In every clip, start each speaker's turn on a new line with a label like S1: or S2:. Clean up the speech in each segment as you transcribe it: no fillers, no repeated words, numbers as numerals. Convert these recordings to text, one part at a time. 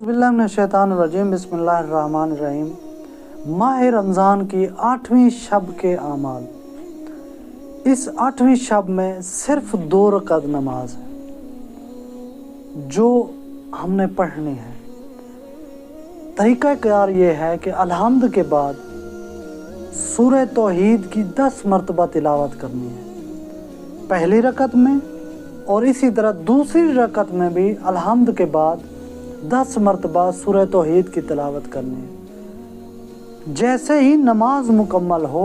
S1: बिस्मिल्लाहिर्रहमानिर्रहीम बिस्मिल्लाहिर्रहमानिर्रहीम। माह रमज़ान की 8वीं शब के आमाल। इस 8वीं शब में सिर्फ 2 रकात नमाज है जो हमने पढ़नी है। तरीक़ा कार ये है कि अलहम्द के बाद सूरह तौहीद की 10 मरतबा तिलावत करनी है पहली रकत में, और इसी तरह दूसरी रकत में भी अलहम्द के बाद 10 मरतबा सूरह तौहीद की तिलावत करनी है। जैसे ही नमाज मुकम्मल हो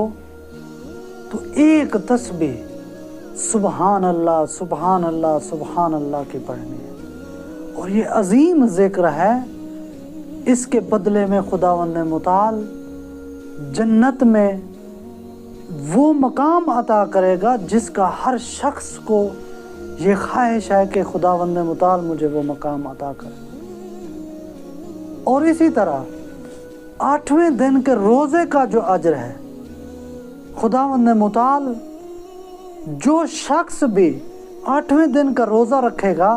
S1: तो एक तस्बीह सुबहान अल्लाह सुबहान अल्लाह सुबहान अल्लाह की पढ़नी है। और ये अजीम ज़िक्र है, इसके बदले में खुदावंद मुताल जन्नत में वो मकाम अता करेगा जिसका हर शख्स को ये ख्वाहिश है कि खुदावंद मुताल मुझे वो मकाम अता करे। और इसी तरह 8वें दिन के रोज़े का जो अजर है, खुदावंद मुताल जो शख्स भी 8वें दिन का रोज़ा रखेगा,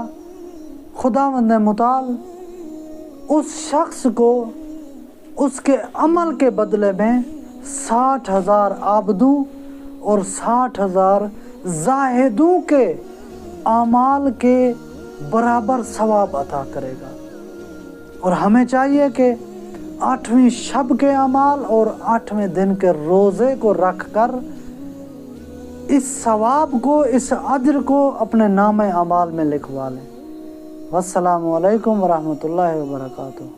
S1: खुदावंद मुताल उस शख्स को उसके अमल के बदले में 60,000 आबदू और 60,000 जाहिदों के आमाल के बराबर सवाब अता करेगा। और हमें चाहिए कि 8वीं शब के अमाल और 8वें दिन के रोज़े को रख कर इस सवाब को, इस अज्र को अपने नामे अमाल में लिखवा लें। वस्सलामु अलैकुम वरहमतुल्लाहि वबरकातुहू।